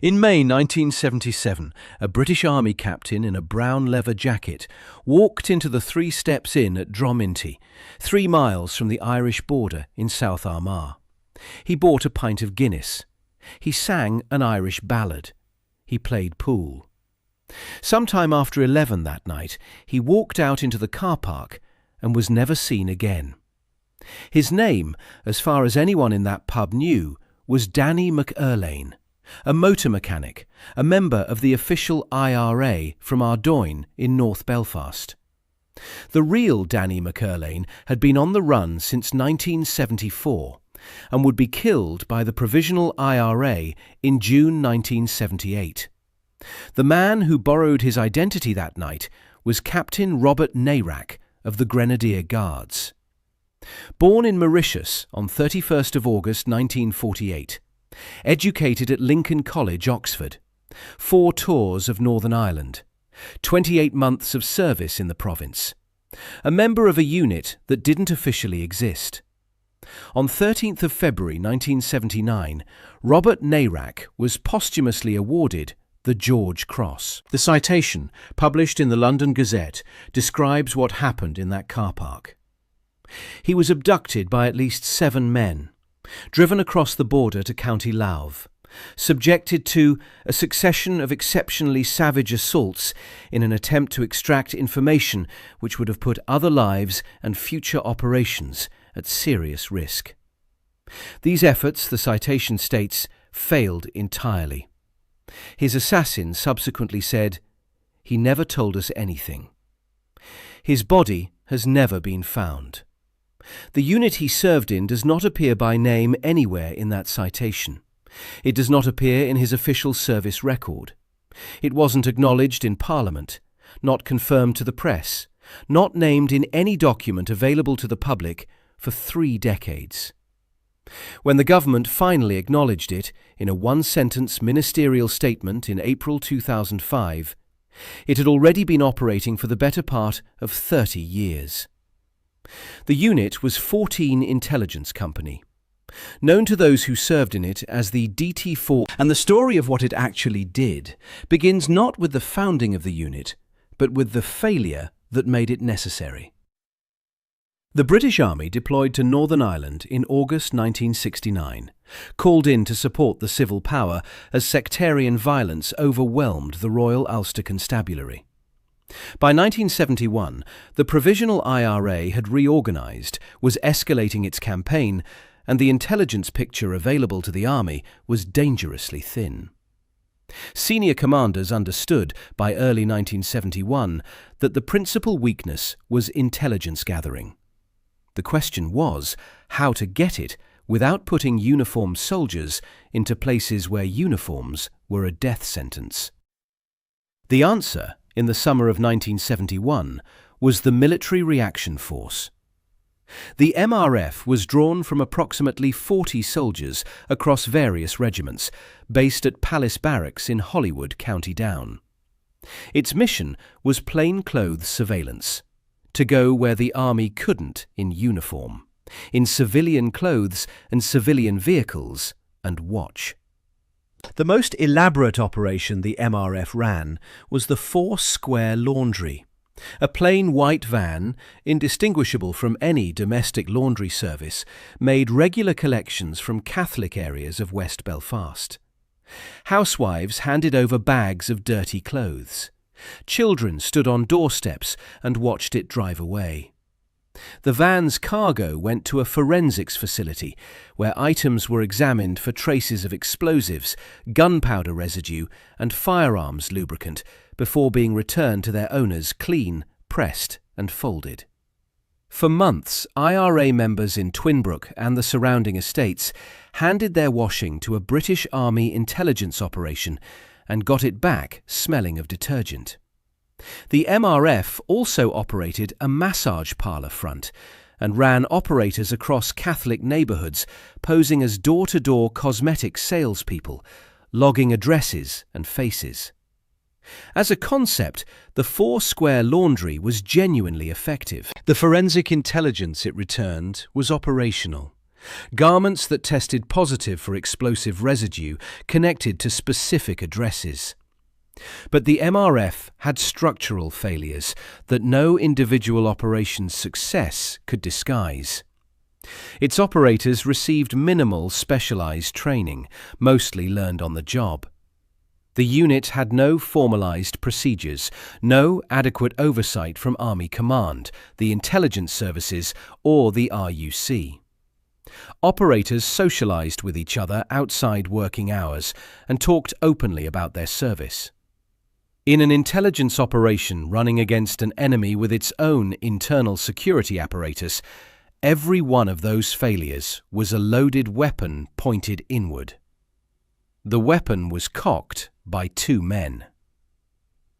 In May 1977, a British Army captain in a brown leather jacket walked into the Three Steps Inn at Dromintee, 3 miles from the Irish border in South Armagh. He bought a pint of Guinness. He sang an Irish ballad. He played pool. Sometime after 11 that night, he walked out into the car park and was never seen again. His name, as far as anyone in that pub knew, was Danny McErlaine, a motor mechanic, a member of the official IRA from Ardoyne in North Belfast. The real Danny McErlaine had been on the run since 1974 and would be killed by the Provisional IRA in June 1978. The man who borrowed his identity that night was Captain Robert Nairac of the Grenadier Guards. Born in Mauritius on 31st of August 1948, educated at Lincoln College, Oxford, 4 tours of Northern Ireland, 28 months of service in the province, a member of a unit that didn't officially exist. On 13th of February 1979, Robert Nairac was posthumously awarded the George Cross. The citation, published in the London Gazette, describes what happened in that car park. He was abducted by at least 7 men, driven across the border to County Louth, subjected to a succession of exceptionally savage assaults in an attempt to extract information which would have put other lives and future operations at serious risk. These efforts, the citation states, failed entirely. His assassin subsequently said, "He never told us anything." His body has never been found. The unit he served in does not appear by name anywhere in that citation. It does not appear in his official service record. It wasn't acknowledged in Parliament, not confirmed to the press, not named in any document available to the public for 3 decades. When the government finally acknowledged it in a 1-sentence ministerial statement in April 2005, it had already been operating for the better part of 30 years. The unit was 14 Intelligence Company, known to those who served in it as the DT4, and the story of what it actually did begins not with the founding of the unit, but with the failure that made it necessary. The British Army deployed to Northern Ireland in August 1969, called in to support the civil power as sectarian violence overwhelmed the Royal Ulster Constabulary. By 1971, the Provisional IRA had reorganised, was escalating its campaign, and the intelligence picture available to the army was dangerously thin. Senior commanders understood by early 1971 that the principal weakness was intelligence gathering. The question was how to get it without putting uniformed soldiers into places where uniforms were a death sentence. The answer, in the summer of 1971, was the Military Reaction Force. The MRF was drawn from approximately 40 soldiers across various regiments, based at Palace Barracks in Hollywood, County Down. Its mission was plainclothes surveillance, to go where the army couldn't in uniform, in civilian clothes and civilian vehicles, and watch. The most elaborate operation the MRF ran was the 4 Square Laundry, a plain white van, indistinguishable from any domestic laundry service, made regular collections from Catholic areas of West Belfast. Housewives handed over bags of dirty clothes. Children stood on doorsteps and watched it drive away. The van's cargo went to a forensics facility where items were examined for traces of explosives, gunpowder residue and firearms lubricant before being returned to their owners clean, pressed and folded. For months, IRA members in Twinbrook and the surrounding estates handed their washing to a British Army intelligence operation and got it back smelling of detergent. The MRF also operated a massage parlour front and ran operators across Catholic neighbourhoods posing as door-to-door cosmetic salespeople, logging addresses and faces. As a concept, the 4 Square Laundry was genuinely effective. The forensic intelligence it returned was operational, garments that tested positive for explosive residue connected to specific addresses. But the MRF had structural failures that no individual operation's success could disguise. Its operators received minimal specialized training, mostly learned on the job. The unit had no formalized procedures, no adequate oversight from Army Command, the intelligence services, or the RUC. Operators socialized with each other outside working hours and talked openly about their service. In an intelligence operation running against an enemy with its own internal security apparatus, every one of those failures was a loaded weapon pointed inward. The weapon was cocked by two men.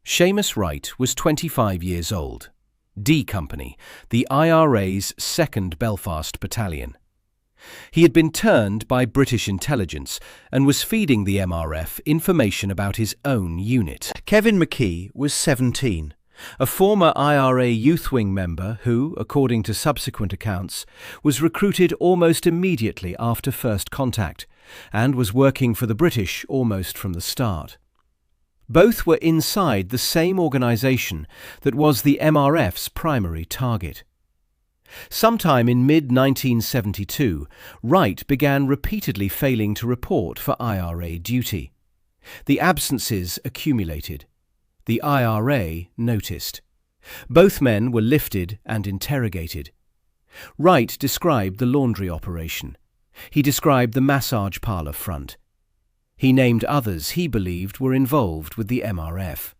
Seamus Wright was 25 years old, D Company, the IRA's 2nd Belfast Battalion. He had been turned by British intelligence and was feeding the MRF information about his own unit. Kevin McKee was 17, a former IRA Youth Wing member who, according to subsequent accounts, was recruited almost immediately after first contact and was working for the British almost from the start. Both were inside the same organisation that was the MRF's primary target. Sometime in mid-1972, Wright began repeatedly failing to report for IRA duty. The absences accumulated. The IRA noticed. Both men were lifted and interrogated. Wright described the laundry operation. He described the massage parlour front. He named others he believed were involved with the MRF.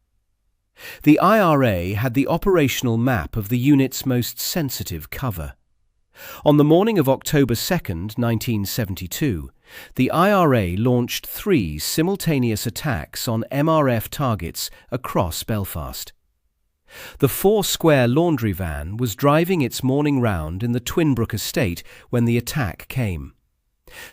The IRA had the operational map of the unit's most sensitive cover. On the morning of October 2, 1972, the IRA launched 3 simultaneous attacks on MRF targets across Belfast. The 4-square laundry van was driving its morning round in the Twinbrook estate when the attack came.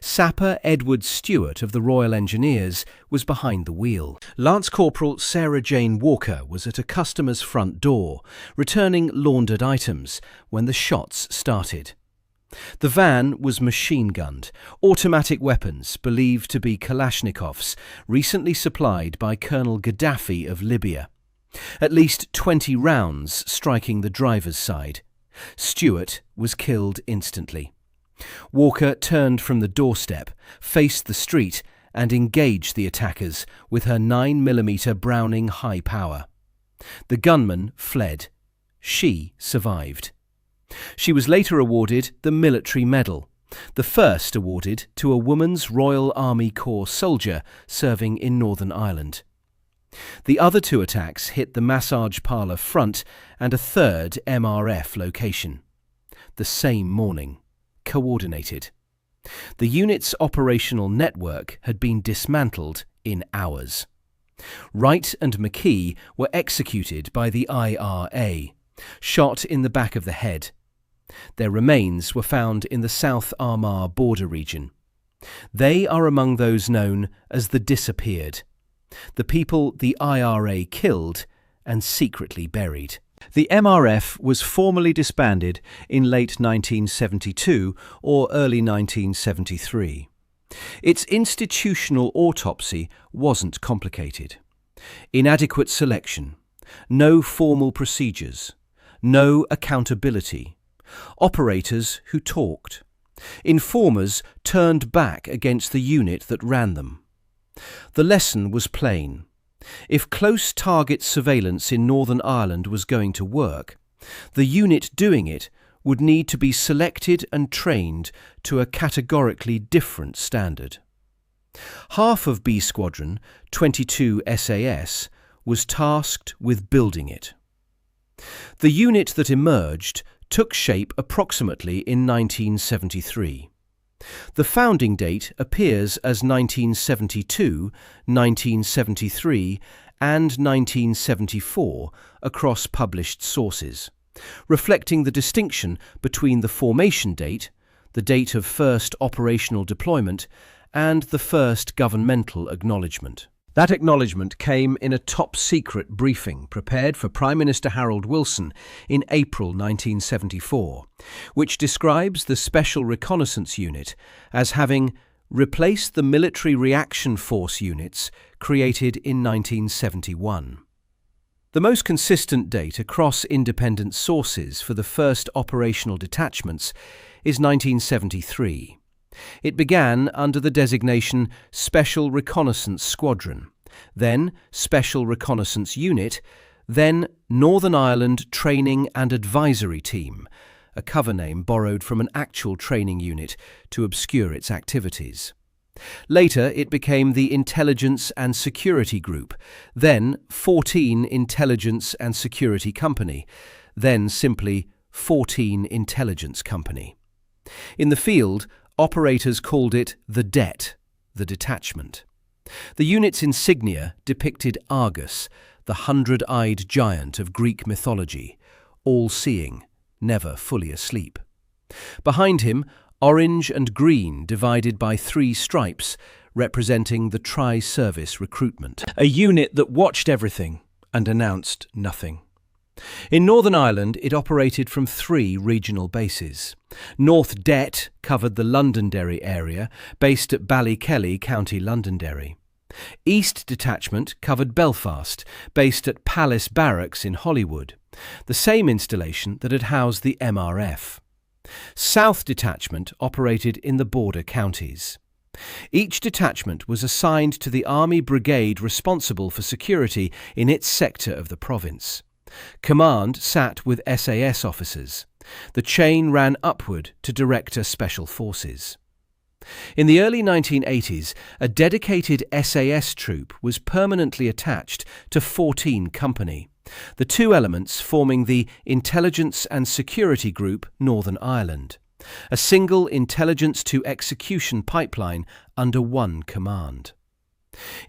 Sapper Edward Stewart of the Royal Engineers was behind the wheel. Lance Corporal Sarah Jane Walker was at a customer's front door, returning laundered items, when the shots started. The van was machine-gunned, automatic weapons believed to be Kalashnikovs, recently supplied by Colonel Gaddafi of Libya. At least 20 rounds striking the driver's side. Stewart was killed instantly. Walker turned from the doorstep, faced the street, and engaged the attackers with her 9mm Browning high power. The gunman fled. She survived. She was later awarded the Military Medal, the first awarded to a woman's Royal Army Corps soldier serving in Northern Ireland. The other 2 attacks hit the massage parlour front and a 3rd MRF location. The same morning. Coordinated. The unit's operational network had been dismantled in hours. Wright and McKee were executed by the IRA, shot in the back of the head. Their remains were found in the South Armagh border region. They are among those known as the disappeared, the people the IRA killed and secretly buried. The MRF was formally disbanded in late 1972 or early 1973. Its institutional autopsy wasn't complicated. Inadequate selection, no formal procedures, no accountability, operators who talked, informers turned back against the unit that ran them. The lesson was plain. If close target surveillance in Northern Ireland was going to work, the unit doing it would need to be selected and trained to a categorically different standard. Half of B Squadron, 22 SAS, was tasked with building it. The unit that emerged took shape approximately in 1973. The founding date appears as 1972, 1973 and 1974 across published sources, reflecting the distinction between the formation date, the date of first operational deployment, and the first governmental acknowledgement. That acknowledgement came in a top-secret briefing prepared for Prime Minister Harold Wilson in April 1974, which describes the Special Reconnaissance Unit as having replaced the Military Reaction Force units created in 1971. The most consistent date across independent sources for the first operational detachments is 1973. It began under the designation Special Reconnaissance Squadron, then Special Reconnaissance Unit, then Northern Ireland Training and Advisory Team, a cover name borrowed from an actual training unit to obscure its activities. Later, it became the Intelligence and Security Group, then 14 Intelligence and Security Company, then simply 14 Intelligence Company. In the field, operators called it the Det, the detachment. The unit's insignia depicted Argus, the hundred-eyed giant of Greek mythology, all-seeing, never fully asleep. Behind him, orange and green divided by 3 stripes, representing the tri-service recruitment. A unit that watched everything and announced nothing. In Northern Ireland, it operated from 3 regional bases. North Det covered the Londonderry area, based at Ballykelly, County Londonderry. East Detachment covered Belfast, based at Palace Barracks in Hollywood, the same installation that had housed the MRF. South Detachment operated in the border counties. Each detachment was assigned to the Army brigade responsible for security in its sector of the province. Command sat with SAS officers. The chain ran upward to Director Special Forces. In the early 1980s, a dedicated SAS troop was permanently attached to 14 Company, the 2 elements forming the Intelligence and Security Group Northern Ireland, a single intelligence to execution pipeline under one command.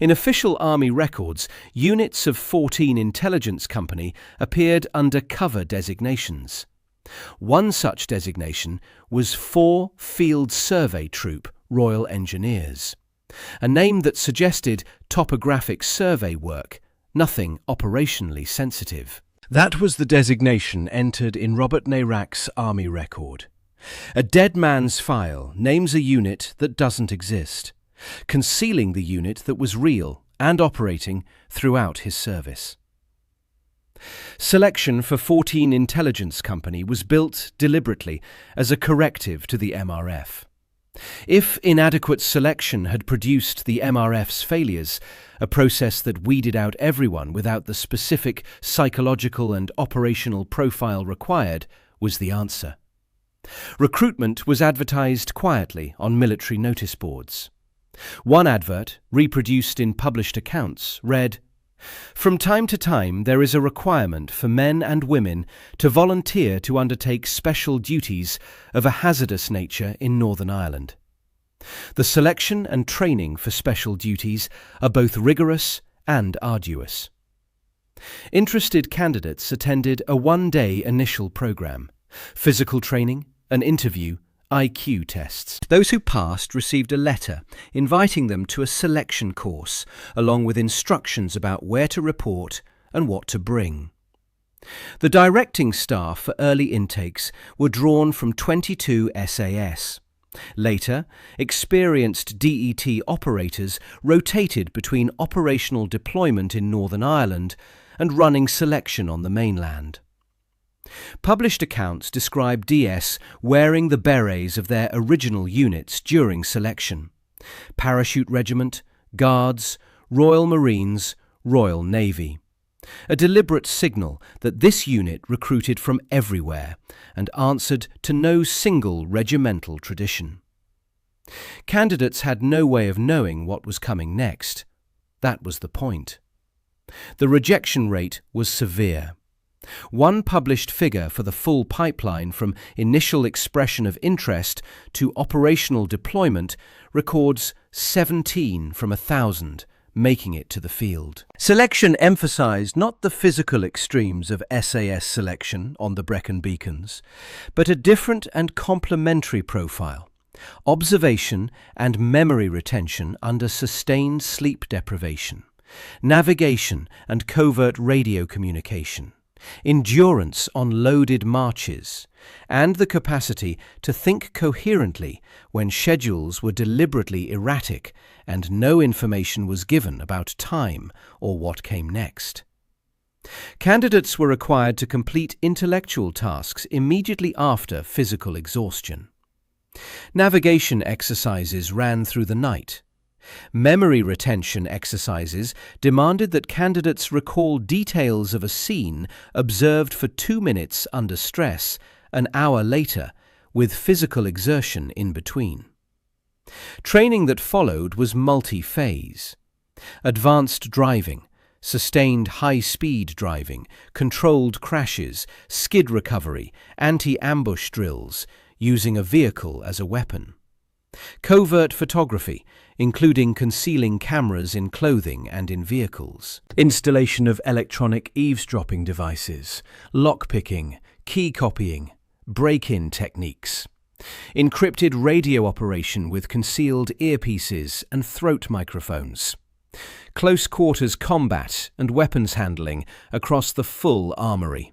In official Army records, units of 14 Intelligence Company appeared under cover designations. One such designation was 4 Field Survey Troop Royal Engineers, a name that suggested topographic survey work, nothing operationally sensitive. That was the designation entered in Robert Nairac's Army record. A dead man's file names a unit that doesn't exist, concealing the unit that was real and operating throughout his service. Selection for 14 Intelligence Company was built deliberately as a corrective to the MRF. If inadequate selection had produced the MRF's failures, a process that weeded out everyone without the specific psychological and operational profile required, was the answer. Recruitment was advertised quietly on military notice boards. One advert, reproduced in published accounts, read, "From time to time there is a requirement for men and women to volunteer to undertake special duties of a hazardous nature in Northern Ireland. The selection and training for special duties are both rigorous and arduous." Interested candidates attended a 1-day initial programme, physical training, an interview, IQ tests. Those who passed received a letter inviting them to a selection course, along with instructions about where to report and what to bring. The directing staff for early intakes were drawn from 22 SAS. Later, experienced DET operators rotated between operational deployment in Northern Ireland and running selection on the mainland. Published accounts describe DS wearing the berets of their original units during selection: Parachute Regiment, Guards, Royal Marines, Royal Navy. A deliberate signal that this unit recruited from everywhere and answered to no single regimental tradition. Candidates had no way of knowing what was coming next. That was the point. The rejection rate was severe. One published figure for the full pipeline from initial expression of interest to operational deployment records 17 from 1,000 making it to the field. Selection emphasised not the physical extremes of SAS selection on the Brecon Beacons, but a different and complementary profile: observation and memory retention under sustained sleep deprivation, navigation and covert radio communication, endurance on loaded marches, and the capacity to think coherently when schedules were deliberately erratic and no information was given about time or what came next. Candidates were required to complete intellectual tasks immediately after physical exhaustion. Navigation exercises ran through the night. Memory retention exercises demanded that candidates recall details of a scene observed for 2 minutes under stress, an hour later, with physical exertion in between. Training that followed was multi-phase. Advanced driving, sustained high-speed driving, controlled crashes, skid recovery, anti-ambush drills, using a vehicle as a weapon. Covert photography, including concealing cameras in clothing and in vehicles. Installation of electronic eavesdropping devices, lockpicking, key copying, break-in techniques. Encrypted radio operation with concealed earpieces and throat microphones. Close quarters combat and weapons handling across the full armoury.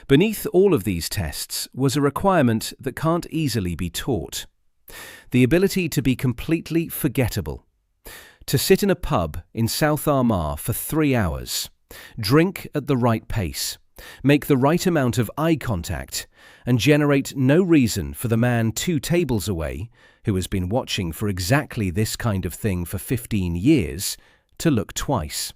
Beneath all of these tests was a requirement that can't easily be taught. The ability to be completely forgettable. To sit in a pub in South Armagh for 3 hours, drink at the right pace, make the right amount of eye contact, and generate no reason for the man 2 tables away, who has been watching for exactly this kind of thing for 15 years, to look twice.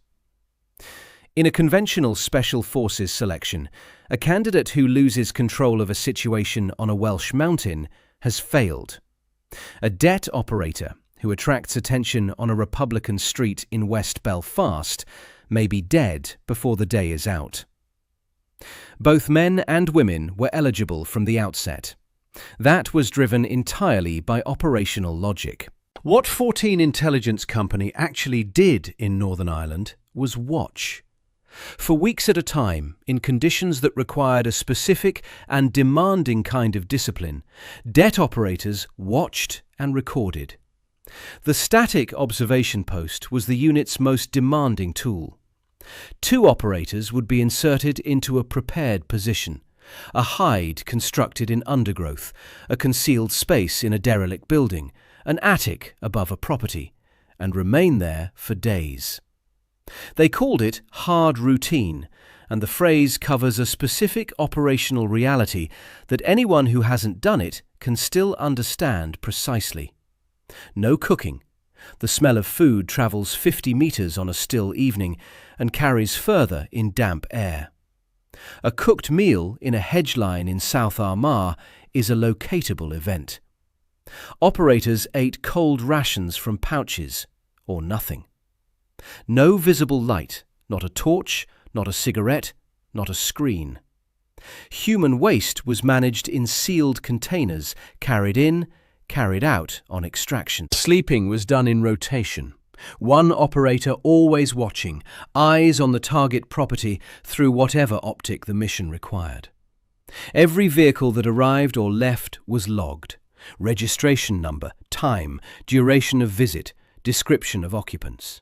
In a conventional Special Forces selection, a candidate who loses control of a situation on a Welsh mountain has failed. A debt operator who attracts attention on a Republican street in West Belfast may be dead before the day is out. Both men and women were eligible from the outset. That was driven entirely by operational logic. What 14 Intelligence Company actually did in Northern Ireland was watch. For weeks at a time, in conditions that required a specific and demanding kind of discipline, debt operators watched and recorded. The static observation post was the unit's most demanding tool. 2 operators would be inserted into a prepared position, a hide constructed in undergrowth, a concealed space in a derelict building, an attic above a property, and remain there for days. They called it hard routine, and the phrase covers a specific operational reality that anyone who hasn't done it can still understand precisely. No cooking. The smell of food travels 50 metres on a still evening and carries further in damp air. A cooked meal in a hedge line in South Armagh is a locatable event. Operators ate cold rations from pouches, or nothing. No visible light, not a torch, not a cigarette, not a screen. Human waste was managed in sealed containers, carried in, carried out on extraction. Sleeping was done in rotation. One operator always watching, eyes on the target property through whatever optic the mission required. Every vehicle that arrived or left was logged. Registration number, time, duration of visit, description of occupants.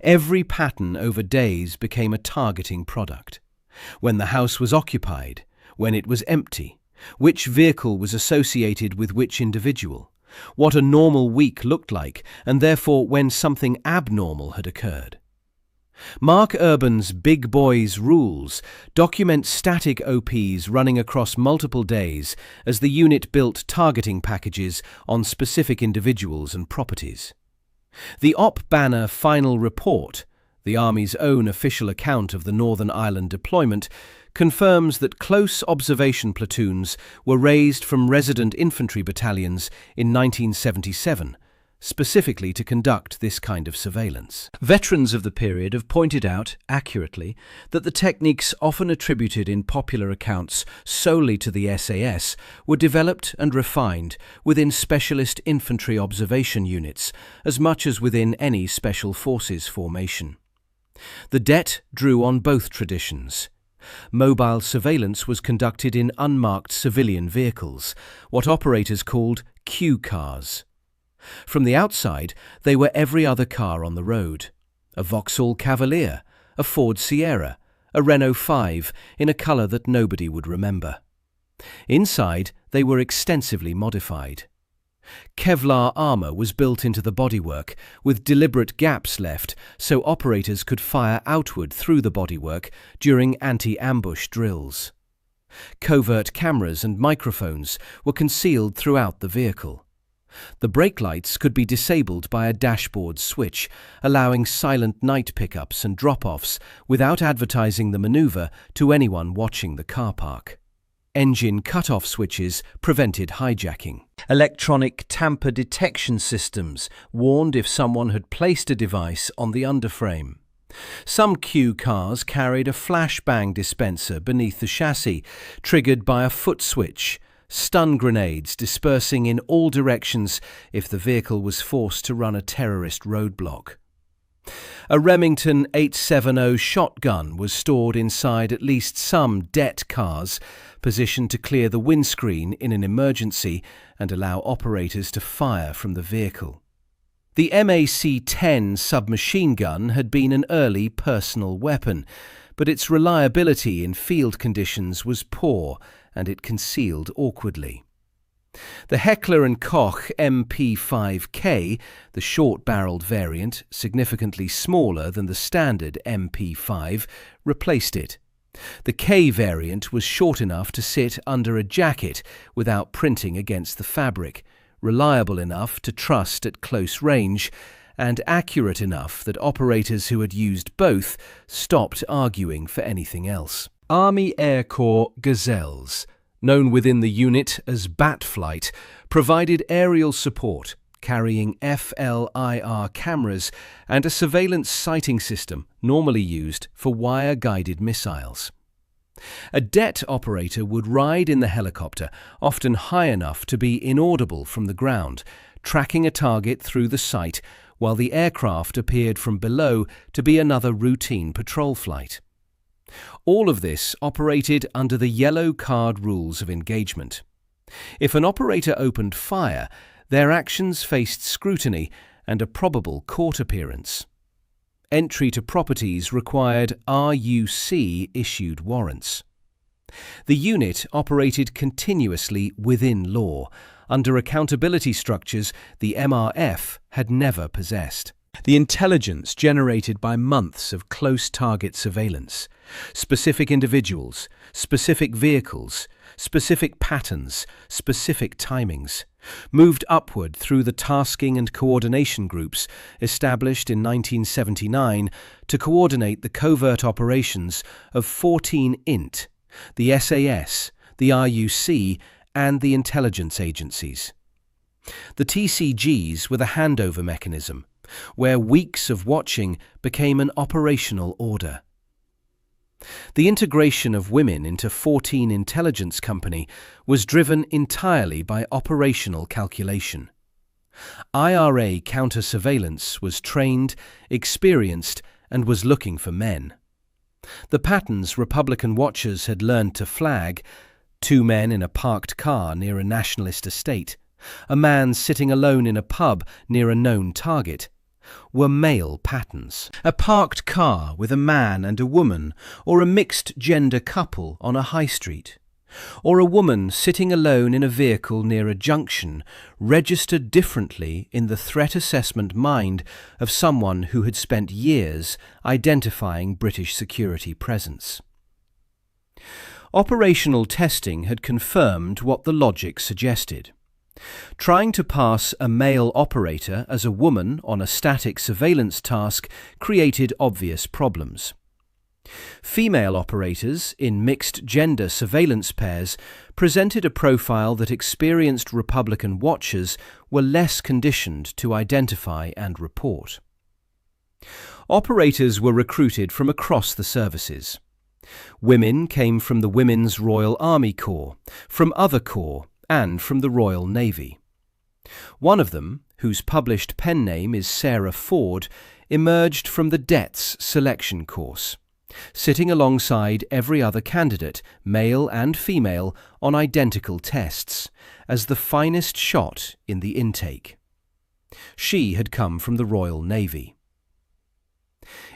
Every pattern over days became a targeting product. When the house was occupied, when it was empty, which vehicle was associated with which individual, what a normal week looked like, and therefore when something abnormal had occurred. Mark Urban's Big Boys rules document static OPs running across multiple days as the unit built targeting packages on specific individuals and properties. The Op Banner Final Report, the Army's own official account of the Northern Ireland deployment, confirms that close observation platoons were raised from resident infantry battalions in 1977, specifically to conduct this kind of surveillance. Veterans of the period have pointed out, accurately, that the techniques often attributed in popular accounts solely to the SAS were developed and refined within specialist infantry observation units as much as within any special forces formation. The Det drew on both traditions. Mobile surveillance was conducted in unmarked civilian vehicles, what operators called Q cars. From the outside, they were every other car on the road. A Vauxhall Cavalier, a Ford Sierra, a Renault 5 in a colour that nobody would remember. Inside, they were extensively modified. Kevlar armour was built into the bodywork, with deliberate gaps left so operators could fire outward through the bodywork during anti-ambush drills. Covert cameras and microphones were concealed throughout the vehicle. The brake lights could be disabled by a dashboard switch, allowing silent night pickups and drop-offs without advertising the manoeuvre to anyone watching the car park. Engine cut-off switches prevented hijacking. Electronic tamper detection systems warned if someone had placed a device on the underframe. Some Q cars carried a flashbang dispenser beneath the chassis, triggered by a foot switch, stun grenades dispersing in all directions if the vehicle was forced to run a terrorist roadblock. A Remington 870 shotgun was stored inside at least some Det cars, positioned to clear the windscreen in an emergency and allow operators to fire from the vehicle. The MAC-10 submachine gun had been an early personal weapon, but its reliability in field conditions was poor and it concealed awkwardly. The Heckler & Koch MP5K, the short-barreled variant, significantly smaller than the standard MP5, replaced it. The K variant was short enough to sit under a jacket without printing against the fabric, reliable enough to trust at close range, and accurate enough that operators who had used both stopped arguing for anything else. Army Air Corps Gazelles, known within the unit as Batflight, provided aerial support, carrying FLIR cameras and a surveillance sighting system normally used for wire-guided missiles. A Det operator would ride in the helicopter, often high enough to be inaudible from the ground, tracking a target through the sight while the aircraft appeared from below to be another routine patrol flight. All of this operated under the yellow card rules of engagement. If an operator opened fire, their actions faced scrutiny and a probable court appearance. Entry to properties required RUC-issued warrants. The unit operated continuously within law, under accountability structures the MRF had never possessed. The intelligence generated by months of close target surveillance, specific individuals, specific vehicles, specific patterns, specific timings, moved upward through the tasking and coordination groups established in 1979 to coordinate the covert operations of 14 INT, the SAS, the RUC, and the intelligence agencies. The TCGs were the handover mechanism, where weeks of watching became an operational order. The integration of women into 14 Intelligence Company was driven entirely by operational calculation. IRA counter-surveillance was trained, experienced, and was looking for men. The patterns Republican watchers had learned to flag: 2 men in a parked car near a nationalist estate, a man sitting alone in a pub near a known target, were male patterns. A parked car with a man and a woman, or a mixed-gender couple on a high street, or a woman sitting alone in a vehicle near a junction, registered differently in the threat assessment mind of someone who had spent years identifying British security presence. Operational testing had confirmed what the logic suggested. Trying to pass a male operator as a woman on a static surveillance task created obvious problems. Female operators in mixed-gender surveillance pairs presented a profile that experienced Republican watchers were less conditioned to identify and report. Operators were recruited from across the services. Women came from the Women's Royal Army Corps, from other corps, and from the Royal Navy. One of them, whose published pen name is Sarah Ford, emerged from the DET's selection course, sitting alongside every other candidate, male and female, on identical tests, as the finest shot in the intake. She had come from the Royal Navy.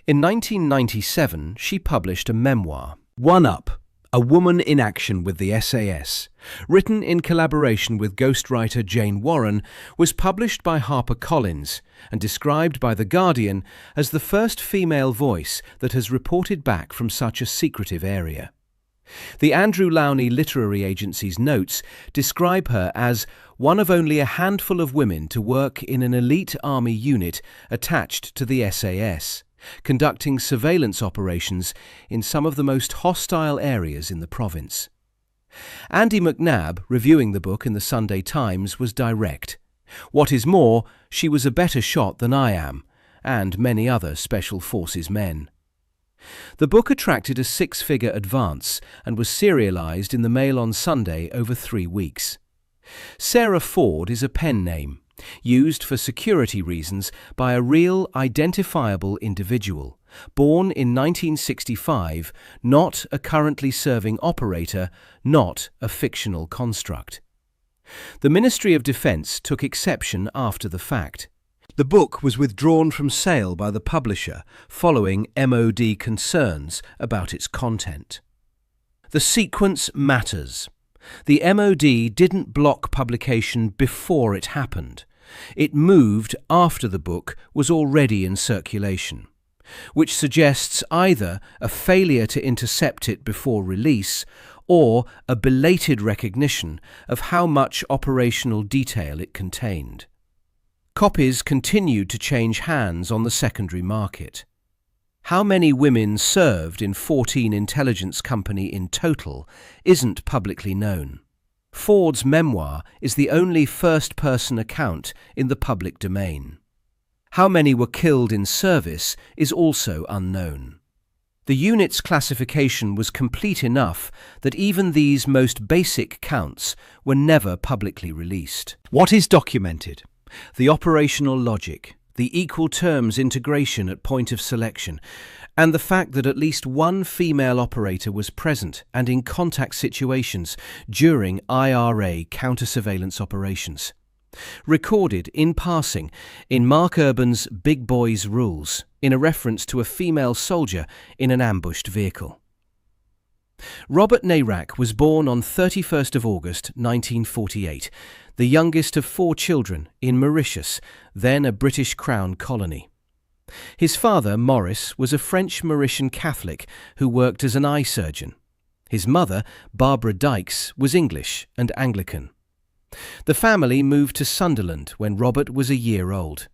In 1997, she published a memoir, One Up, A Woman in Action with the SAS, written in collaboration with ghostwriter Jane Warren, was published by HarperCollins and described by The Guardian as the first female voice that has reported back from such a secretive area. The Andrew Lowney Literary Agency's notes describe her as one of only a handful of women to work in an elite army unit attached to the SAS, conducting surveillance operations in some of the most hostile areas in the province. Andy McNabb, reviewing the book in the Sunday Times, was direct. What is more, she was a better shot than I am, and many other Special Forces men. The book attracted a six-figure advance and was serialised in the Mail on Sunday over 3 weeks. Sarah Ford is a pen name, used for security reasons by a real, identifiable individual, born in 1965, not a currently serving operator, not a fictional construct. The Ministry of Defence took exception after the fact. The book was withdrawn from sale by the publisher following MOD concerns about its content. The sequence matters. The MOD didn't block publication before it happened. It moved after the book was already in circulation, which suggests either a failure to intercept it before release or a belated recognition of how much operational detail it contained. Copies continued to change hands on the secondary market. How many women served in 14 intelligence company in total isn't publicly known. Ford's memoir is the only first-person account in the public domain. How many were killed in service is also unknown. The unit's classification was complete enough that even these most basic counts were never publicly released. What is documented? The operational logic, the equal terms integration at point of selection, and the fact that at least one female operator was present and in contact situations during IRA counter-surveillance operations. Recorded in passing in Mark Urban's Big Boys Rules in a reference to a female soldier in an ambushed vehicle. Robert Nairac was born on 31st of August 1948, the youngest of 4 children in Mauritius, then a British Crown colony. His father, Maurice, was a French Mauritian Catholic who worked as an eye surgeon. His mother, Barbara Dykes, was English and Anglican. The family moved to Sunderland when Robert was a year old.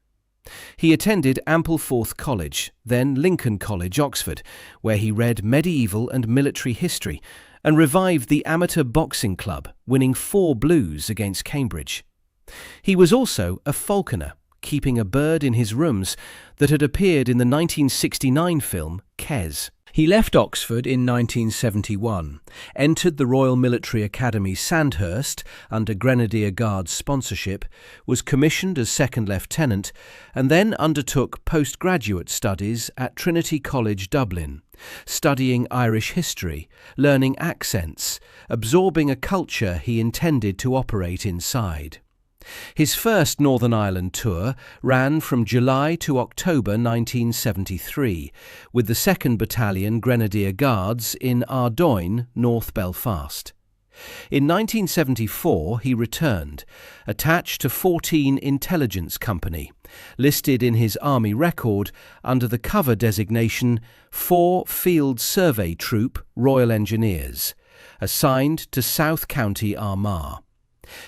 He attended Ampleforth College, then Lincoln College, Oxford, where he read medieval and military history and revived the amateur boxing club, winning 4 blues against Cambridge. He was also a falconer, keeping a bird in his rooms that had appeared in the 1969 film Kes. He left Oxford in 1971, entered the Royal Military Academy Sandhurst under Grenadier Guards sponsorship, was commissioned as second lieutenant, and then undertook postgraduate studies at Trinity College, Dublin, studying Irish history, learning accents, absorbing a culture he intended to operate inside. His first Northern Ireland tour ran from July to October 1973 with the 2nd Battalion Grenadier Guards in Ardoyne, North Belfast. In 1974 he returned, attached to 14 Intelligence Company, listed in his Army record under the cover designation 4 Field Survey Troop Royal Engineers, assigned to South County Armagh.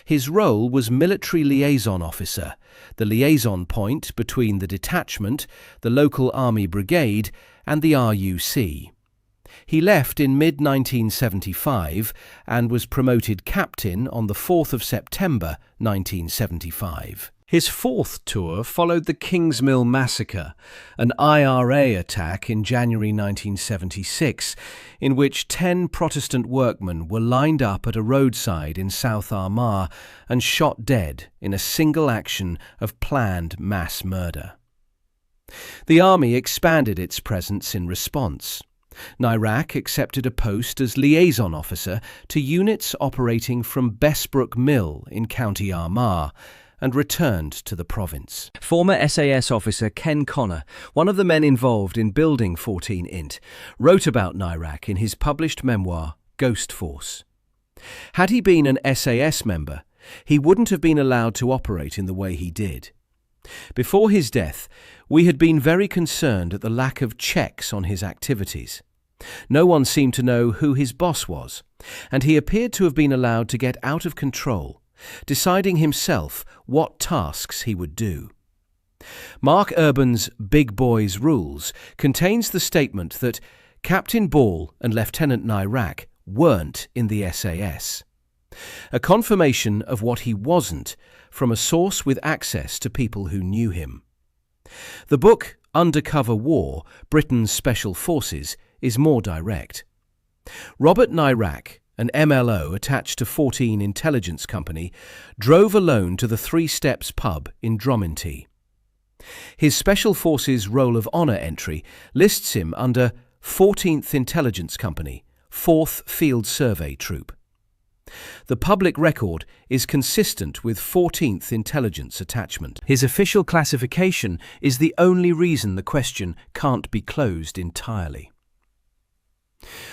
His role was Military Liaison Officer, the liaison point between the detachment, the local Army Brigade and the RUC. He left in mid-1975 and was promoted captain on the 4th of September 1975. His 4th tour followed the Kingsmill Massacre, an IRA attack in January 1976, in which 10 Protestant workmen were lined up at a roadside in South Armagh and shot dead in a single action of planned mass murder. The army expanded its presence in response. Nairac accepted a post as liaison officer to units operating from Bessbrook Mill in County Armagh, and returned to the province. Former SAS officer Ken Connor, one of the men involved in building 14 Int, wrote about Nairac in his published memoir, Ghost Force. Had he been an SAS member, he wouldn't have been allowed to operate in the way he did. Before his death, we had been very concerned at the lack of checks on his activities. No one seemed to know who his boss was, and he appeared to have been allowed to get out of control, deciding himself what tasks he would do. Mark Urban's Big Boys Rules contains the statement that Captain Ball and Lieutenant Nairac weren't in the SAS. A confirmation of what he wasn't from a source with access to people who knew him. The book Undercover War, Britain's Special Forces is more direct. Robert Nairac, an MLO attached to 14 Intelligence Company, drove alone to the Three Steps pub in Dromintee. His Special Forces Roll of Honour entry lists him under 14th Intelligence Company, 4th Field Survey Troop. The public record is consistent with 14th Intelligence Attachment. His official classification is the only reason the question can't be closed entirely.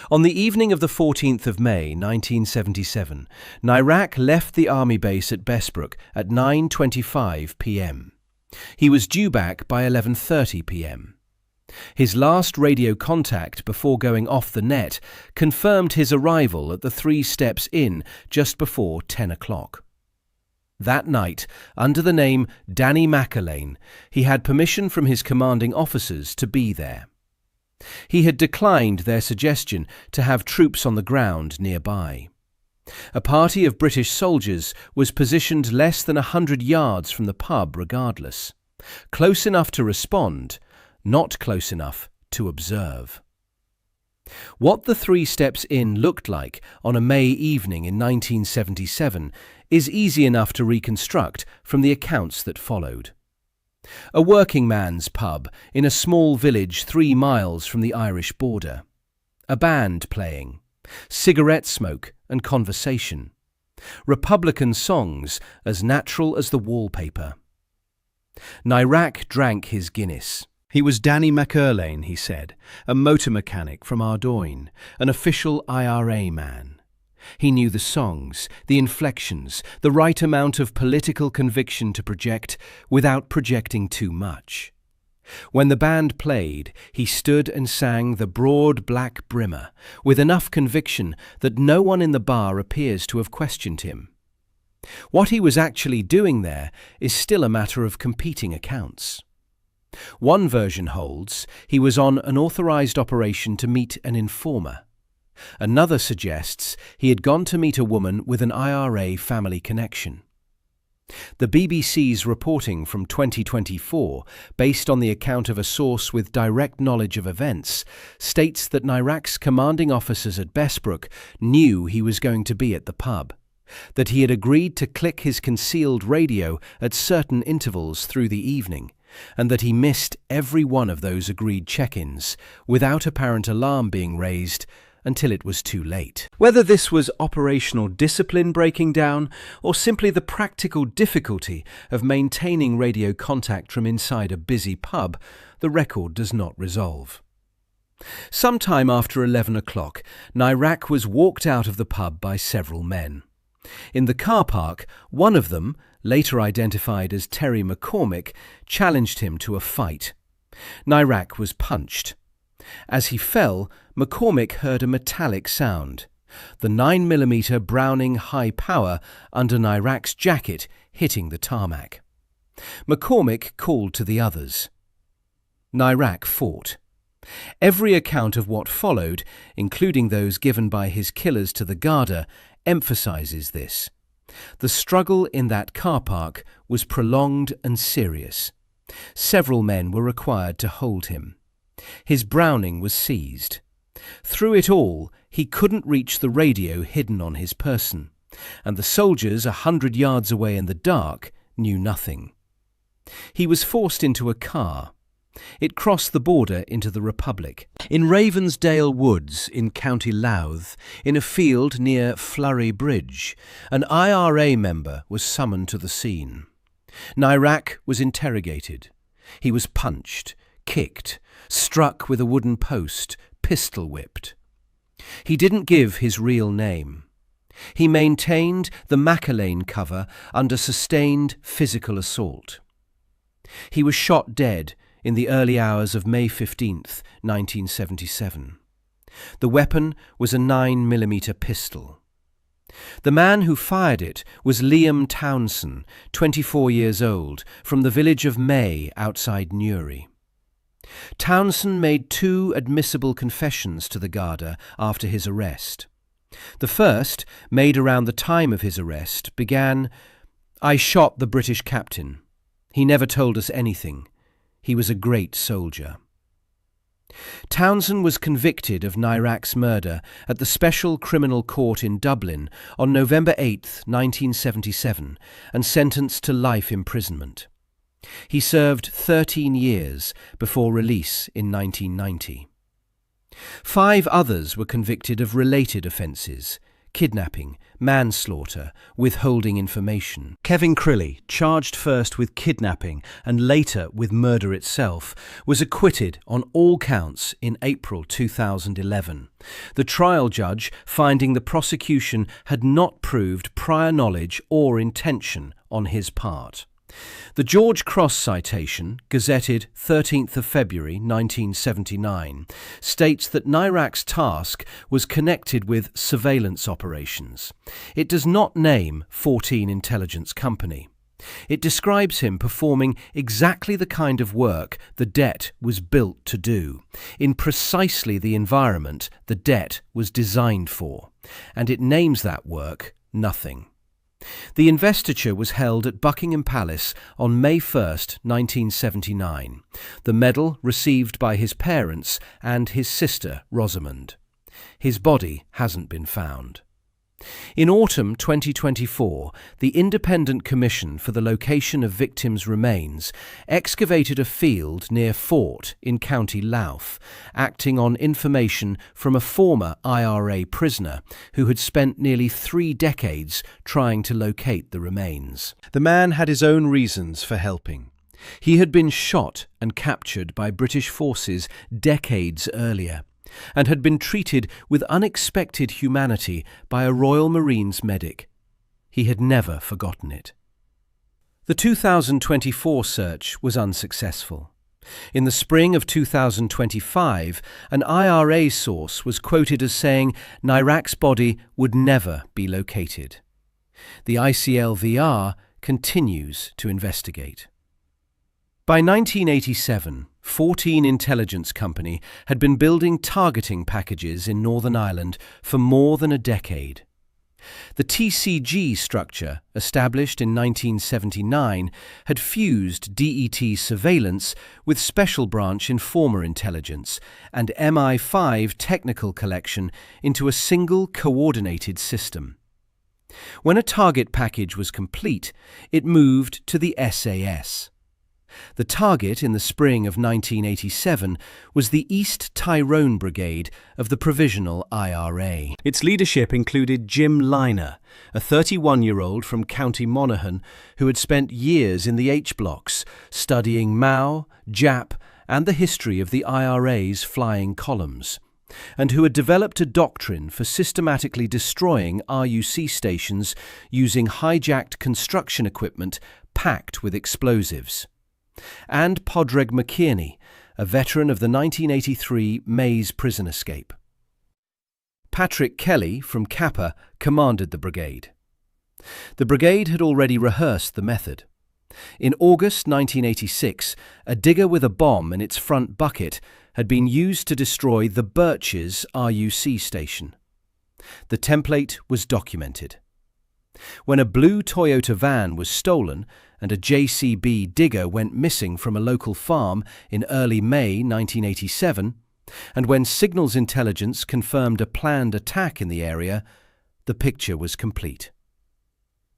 On the evening of the 14th of May 1977, Nairac left the army base at Bessbrook at 9:25 p.m. He was due back by 11:30 p.m. His last radio contact before going off the net confirmed his arrival at the Three Steps Inn just before 10 o'clock. That night, under the name Danny McErlaine, he had permission from his commanding officers to be there. He had declined their suggestion to have troops on the ground nearby. A party of British soldiers was positioned less than 100 yards from the pub regardless, close enough to respond, not close enough to observe. What the Three Steps Inn looked like on a May evening in 1977 is easy enough to reconstruct from the accounts that followed. A working man's pub in a small village 3 miles from the Irish border. A band playing. Cigarette smoke and conversation. Republican songs as natural as the wallpaper. Nairac drank his Guinness. He was Danny McErlaine, he said, a motor mechanic from Ardoyne, an official IRA man. He knew the songs, the inflections, the right amount of political conviction to project without projecting too much. When the band played, he stood and sang the broad black brimmer with enough conviction that no one in the bar appears to have questioned him. What he was actually doing there is still a matter of competing accounts. One version holds he was on an authorised operation to meet an informer. Another suggests he had gone to meet a woman with an IRA family connection. The BBC's reporting from 2024, based on the account of a source with direct knowledge of events, states that Nairac's commanding officers at Bessbrook knew he was going to be at the pub, that he had agreed to click his concealed radio at certain intervals through the evening, and that he missed every one of those agreed check-ins, without apparent alarm being raised, until it was too late. Whether this was operational discipline breaking down, or simply the practical difficulty of maintaining radio contact from inside a busy pub, the record does not resolve. Sometime after 11 o'clock, Nairac was walked out of the pub by several men. In the car park, one of them, later identified as Terry McCormick, challenged him to a fight. Nairac was punched. As he fell, McCormick heard a metallic sound. The 9mm Browning high power under Nairac's jacket hitting the tarmac. McCormick called to the others. Nairac fought. Every account of what followed, including those given by his killers to the Garda, emphasises this. The struggle in that car park was prolonged and serious. Several men were required to hold him. His Browning was seized. Through it all, he couldn't reach the radio hidden on his person, and the soldiers 100 yards away in the dark knew nothing. He was forced into a car. It crossed the border into the Republic. In Ravensdale Woods in County Louth, in a field near Flurry Bridge, an IRA member was summoned to the scene. Nairac was interrogated. He was punched, kicked, struck with a wooden post, pistol whipped. He didn't give his real name. He maintained the McErlaine cover under sustained physical assault. He was shot dead in the early hours of May 15th, 1977. The weapon was a 9mm pistol. The man who fired it was Liam Townsend, 24 years old, from the village of May outside Newry. Townsend made 2 admissible confessions to the Garda after his arrest. The first, made around the time of his arrest, began, "I shot the British captain. He never told us anything. He was a great soldier." Townsend was convicted of Nairac's murder at the Special Criminal Court in Dublin on November 8, 1977, and sentenced to life imprisonment. He served 13 years before release in 1990. 5 others were convicted of related offences: kidnapping, manslaughter, withholding information. Kevin Crilly, charged first with kidnapping and later with murder itself, was acquitted on all counts in April 2011, the trial judge finding the prosecution had not proved prior knowledge or intention on his part. The George Cross citation, gazetted 13th of February 1979, states that Nairac's task was connected with surveillance operations. It does not name 14 Intelligence Company. It describes him performing exactly the kind of work the debt was built to do, in precisely the environment the debt was designed for, and it names that work nothing. The investiture was held at Buckingham Palace on May 1, 1979, the medal received by his parents and his sister Rosamond. His body hasn't been found. In autumn 2024, the Independent Commission for the Location of Victims' Remains excavated a field near Fort in County Louth, acting on information from a former IRA prisoner who had spent nearly 3 decades trying to locate the remains. The man had his own reasons for helping. He had been shot and captured by British forces decades earlier, and had been treated with unexpected humanity by a Royal Marines medic. He had never forgotten it. The 2024 search was unsuccessful. In the spring of 2025, an IRA source was quoted as saying Nairac's body would never be located. The ICLVR continues to investigate. By 1987, 14 Intelligence Company had been building targeting packages in Northern Ireland for more than a decade. The TCG structure, established in 1979, had fused DET surveillance with Special Branch Informer Intelligence and MI5 technical collection into a single coordinated system. When a target package was complete, it moved to the SAS. The target in the spring of 1987 was the East Tyrone Brigade of the Provisional IRA. Its leadership included Jim Liner, a 31-year-old from County Monaghan who had spent years in the H-blocks studying Mao, Jap and the history of the IRA's flying columns, and who had developed a doctrine for systematically destroying RUC stations using hijacked construction equipment packed with explosives. And Padraig McKierney, a veteran of the 1983 Maze prison escape. Patrick Kelly from Kappa commanded the brigade. The brigade had already rehearsed the method. In August 1986, a digger with a bomb in its front bucket had been used to destroy the Birches RUC station. The template was documented. When a blue Toyota van was stolen and a JCB digger went missing from a local farm in early May 1987, and when signals intelligence confirmed a planned attack in the area, the picture was complete.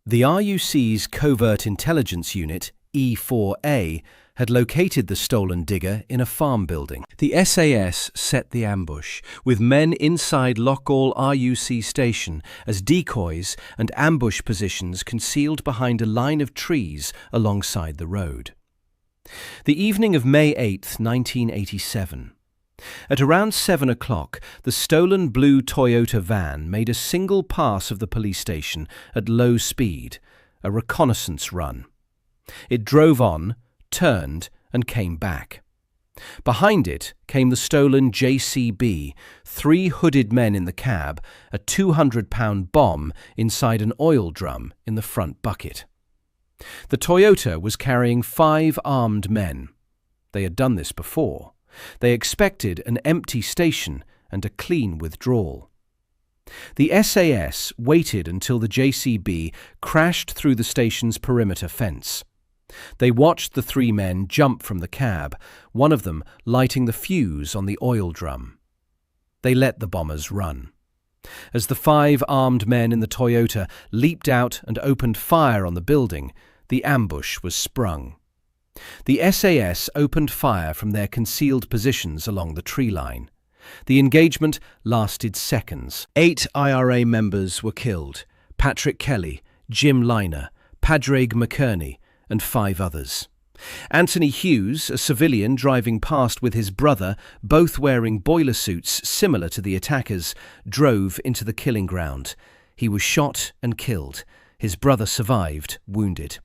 The RUC's Covert Intelligence Unit, E4A, had located the stolen digger in a farm building. The SAS set the ambush, with men inside Loughgall RUC station as decoys and ambush positions concealed behind a line of trees alongside the road. The evening of May 8, 1987. At around 7 o'clock, the stolen blue Toyota van made a single pass of the police station at low speed, a reconnaissance run. It drove on, turned, and came back. Behind it came the stolen JCB, 3 hooded men in the cab, a 200-pound bomb inside an oil drum in the front bucket. The Toyota was carrying 5 armed men. They had done this before. They expected an empty station and a clean withdrawal. The SAS waited until the JCB crashed through the station's perimeter fence. They watched the 3 men jump from the cab, one of them lighting the fuse on the oil drum. They let the bombers run. As the 5 armed men in the Toyota leaped out and opened fire on the building, the ambush was sprung. The SAS opened fire from their concealed positions along the tree line. The engagement lasted seconds. 8 IRA members were killed: Patrick Kelly, Jim Liner, Padraig McKerney, and 5 others. Anthony Hughes, a civilian driving past with his brother, both wearing boiler suits similar to the attackers, drove into the killing ground. He was shot and killed. His brother survived, wounded.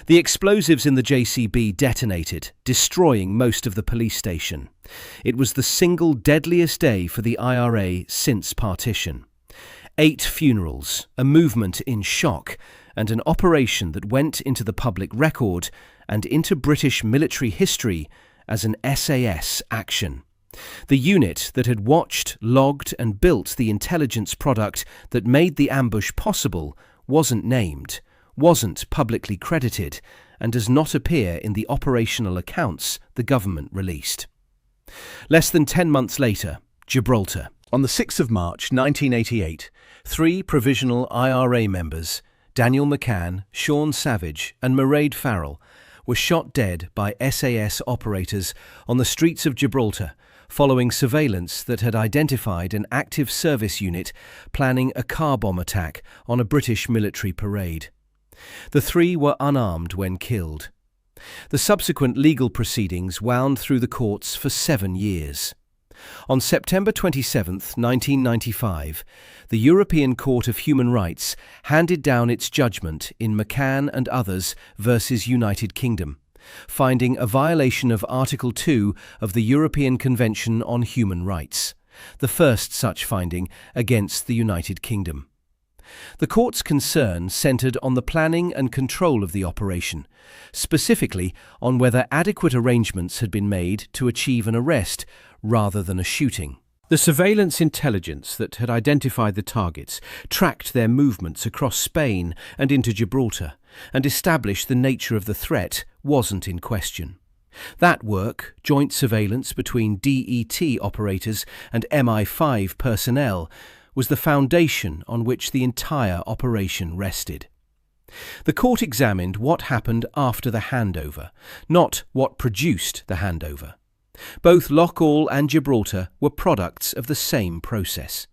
The explosives in the JCB detonated, destroying most of the police station. It was the single deadliest day for the IRA since partition. 8 funerals, a movement in shock, and an operation that went into the public record and into British military history as an SAS action. The unit that had watched, logged, and built the intelligence product that made the ambush possible wasn't named, wasn't publicly credited, and does not appear in the operational accounts the government released. Less than 10 months later, Gibraltar. On the 6th of March 1988, 3 Provisional IRA members, Daniel McCann, Sean Savage, and Mairead Farrell, were shot dead by SAS operators on the streets of Gibraltar following surveillance that had identified an active service unit planning a car bomb attack on a British military parade. The 3 were unarmed when killed. The subsequent legal proceedings wound through the courts for 7 years. On September 27, 1995, the European Court of Human Rights handed down its judgment in McCann and others versus United Kingdom, finding a violation of Article 2 of the European Convention on Human Rights, the first such finding against the United Kingdom. The court's concern centred on the planning and control of the operation, specifically on whether adequate arrangements had been made to achieve an arrest rather than a shooting. The surveillance intelligence that had identified the targets, tracked their movements across Spain and into Gibraltar, and established the nature of the threat wasn't in question. That work, joint surveillance between DET operators and MI5 personnel, was the foundation on which the entire operation rested. The court examined what happened after the handover, not what produced the handover. Both Loughgall and Gibraltar were products of the same process.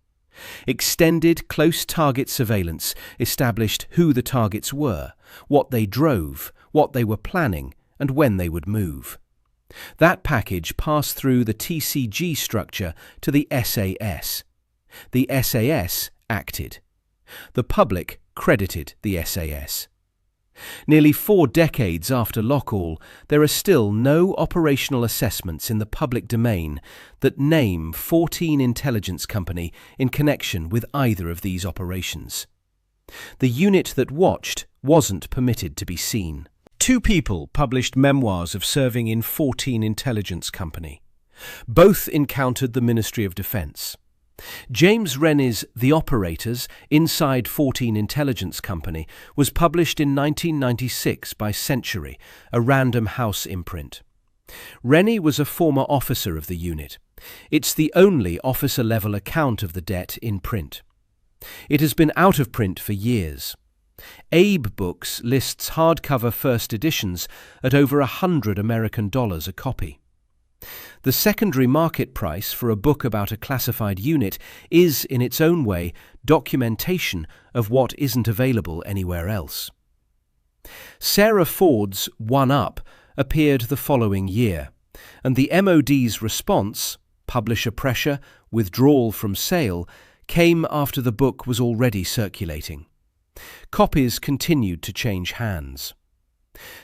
Extended close target surveillance established who the targets were, what they drove, what they were planning, and when they would move. That package passed through the TCG structure to the SAS. The SAS acted. The public credited the SAS. Nearly 4 decades after Loughgall, there are still no operational assessments in the public domain that name 14 Intelligence Company in connection with either of these operations. The unit that watched wasn't permitted to be seen. 2 people published memoirs of serving in 14 Intelligence Company. Both encountered the Ministry of Defence. James Rennie's The Operators, Inside 14 Intelligence Company, was published in 1996 by Century, a Random House imprint. Rennie was a former officer of the unit. It's the only officer-level account of the debt in print. It has been out of print for years. Abe Books lists hardcover first editions at over $100 a copy. The secondary market price for a book about a classified unit is, in its own way, documentation of what isn't available anywhere else. Sarah Ford's One Up appeared the following year, and the MOD's response, publisher pressure, withdrawal from sale, came after the book was already circulating. Copies continued to change hands.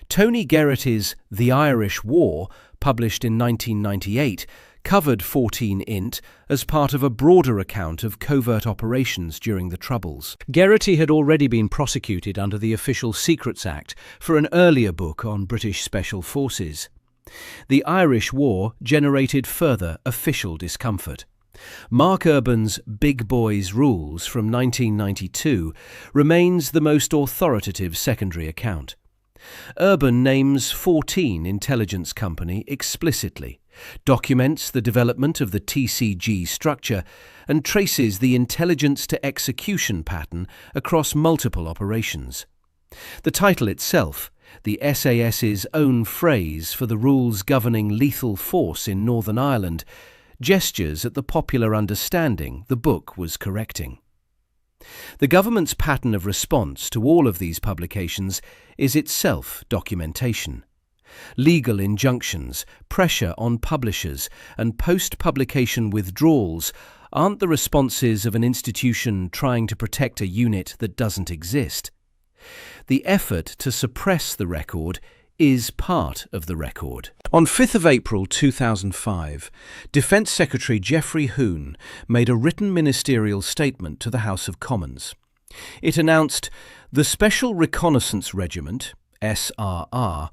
Tony Geraghty's The Irish War, published in 1998, covered 14 int as part of a broader account of covert operations during the Troubles. Geraghty had already been prosecuted under the Official Secrets Act for an earlier book on British Special Forces. The Irish War generated further official discomfort. Mark Urban's Big Boys Rules from 1992 remains the most authoritative secondary account. Urban names 14 intelligence company explicitly, documents the development of the TCG structure, and traces the intelligence-to-execution pattern across multiple operations. The title itself, the SAS's own phrase for the rules governing lethal force in Northern Ireland, gestures at the popular understanding the book was correcting. The government's pattern of response to all of these publications is itself documentation. Legal injunctions, pressure on publishers, and post-publication withdrawals aren't the responses of an institution trying to protect a unit that doesn't exist. The effort to suppress the record is part of the record. On 5th of April 2005, Defence Secretary Geoffrey Hoon made a written ministerial statement to the House of Commons. It announced, "The Special Reconnaissance Regiment, SRR,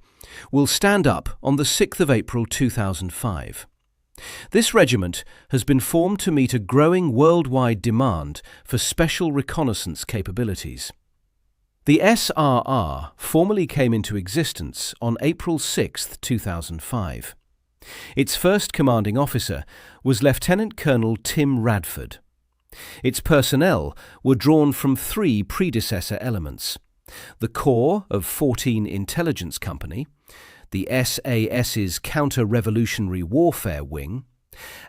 will stand up on the 6th of April 2005. This regiment has been formed to meet a growing worldwide demand for special reconnaissance capabilities." The SRR formally came into existence on April 6, 2005. Its first commanding officer was Lieutenant Colonel Tim Radford. Its personnel were drawn from 3 predecessor elements: the core of 14 Intelligence Company, the SAS's Counter-Revolutionary Warfare Wing,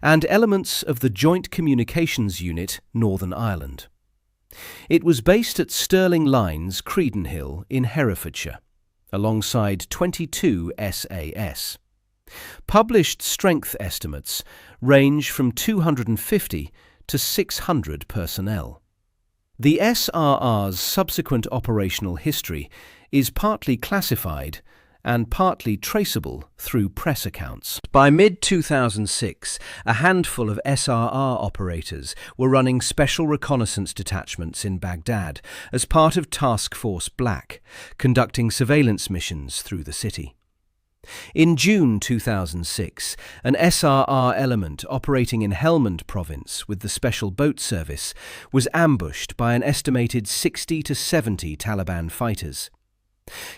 and elements of the Joint Communications Unit Northern Ireland. It was based at Stirling Lines, Credenhill in Herefordshire, alongside 22 SAS. Published strength estimates range from 250 to 600 personnel. The SRR's subsequent operational history is partly classified and partly traceable through press accounts. By mid-2006, a handful of SRR operators were running special reconnaissance detachments in Baghdad as part of Task Force Black, conducting surveillance missions through the city. In June 2006, an SRR element operating in Helmand province with the Special Boat Service was ambushed by an estimated 60 to 70 Taliban fighters.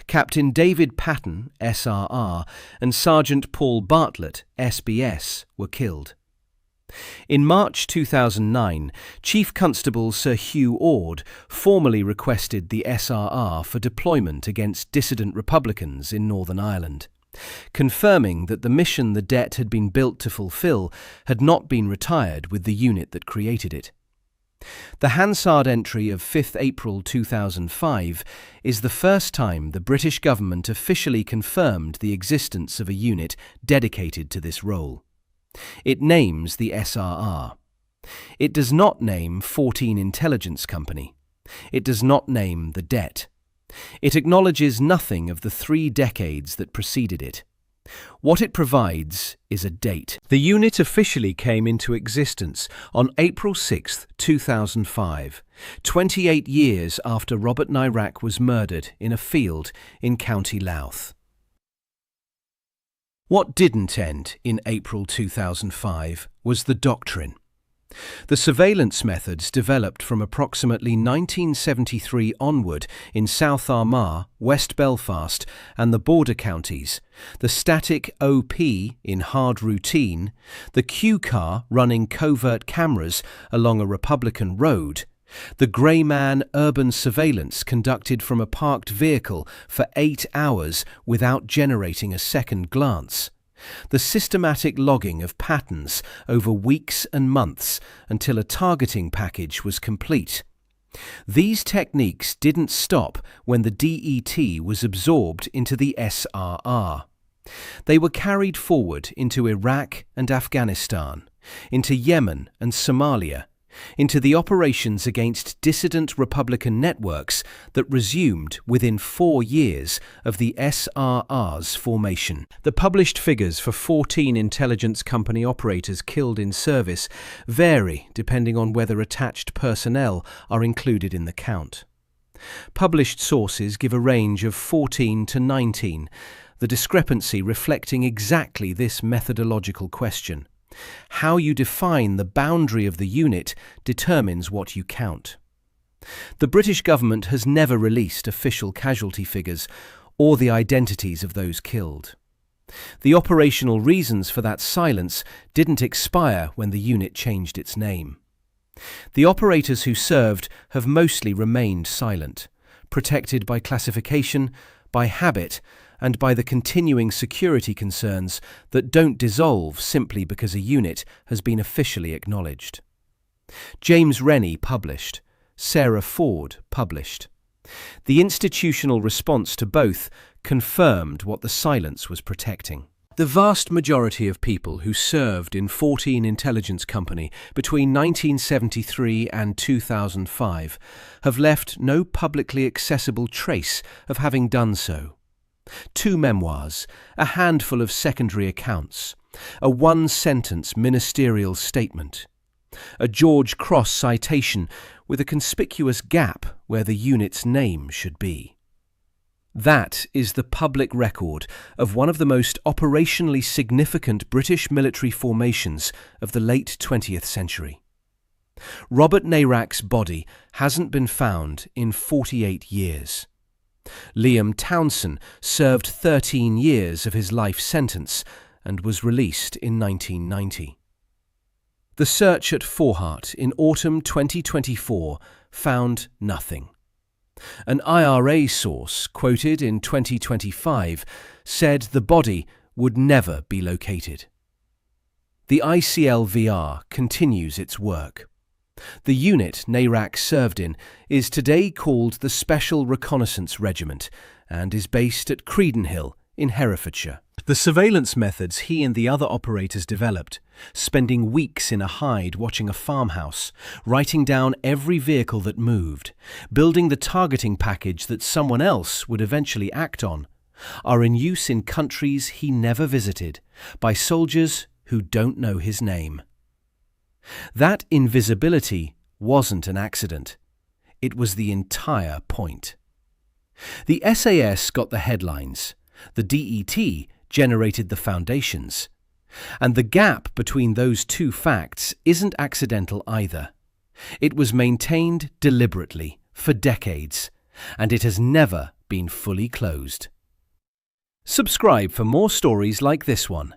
Captain David Patton, SRR, and Sergeant Paul Bartlett, SBS, were killed. In March 2009, Chief Constable Sir Hugh Ord formally requested the SRR for deployment against dissident Republicans in Northern Ireland, confirming that the mission the Det had been built to fulfill had not been retired with the unit that created it. The Hansard entry of 5th April 2005 is the first time the British government officially confirmed the existence of a unit dedicated to this role. It names the SRR. It does not name 14 Intelligence Company. It does not name the Det. It acknowledges nothing of the 3 decades that preceded it. What it provides is a date. The unit officially came into existence on April 6, 2005, 28 years after Robert Nairac was murdered in a field in County Louth. What didn't end in April 2005 was the doctrine. The surveillance methods developed from approximately 1973 onward in South Armagh, West Belfast and the border counties, the static OP in hard routine, the Q car running covert cameras along a Republican road, The Grey Man urban surveillance conducted from a parked vehicle for 8 hours without generating a second glance. The systematic logging of patterns over weeks and months until a targeting package was complete. These techniques didn't stop when the DET was absorbed into the SRR. They were carried forward into Iraq and Afghanistan, into Yemen and Somalia, into the operations against dissident Republican networks that resumed within 4 years of the SRR's formation. The published figures for 14 intelligence company operators killed in service vary depending on whether attached personnel are included in the count. Published sources give a range of 14 to 19, the discrepancy reflecting exactly this methodological question. How you define the boundary of the unit determines what you count. The British government has never released official casualty figures or the identities of those killed. The operational reasons for that silence didn't expire when the unit changed its name. The operators who served have mostly remained silent, protected by classification, by habit, and by the continuing security concerns that don't dissolve simply because a unit has been officially acknowledged. James Rennie published. Sarah Ford published. The institutional response to both confirmed what the silence was protecting. The vast majority of people who served in 14 Intelligence Company between 1973 and 2005 have left no publicly accessible trace of having done so. 2 memoirs, a handful of secondary accounts, a 1-sentence ministerial statement, a George Cross citation with a conspicuous gap where the unit's name should be. That is the public record of one of the most operationally significant British military formations of the late 20th century. Robert Nairac's body hasn't been found in 48 years. Liam Townsend served 13 years of his life sentence and was released in 1990. The search at Forhart in autumn 2024 found nothing. An IRA source quoted in 2025 said the body would never be located. The ICLVR continues its work. The unit Nairac served in is today called the Special Reconnaissance Regiment and is based at Credenhill in Herefordshire. The surveillance methods he and the other operators developed, spending weeks in a hide watching a farmhouse, writing down every vehicle that moved, building the targeting package that someone else would eventually act on, are in use in countries he never visited by soldiers who don't know his name. That invisibility wasn't an accident. It was the entire point. The SAS got the headlines. The DET generated the foundations. And the gap between those two facts isn't accidental either. It was maintained deliberately for decades, and it has never been fully closed. Subscribe for more stories like this one.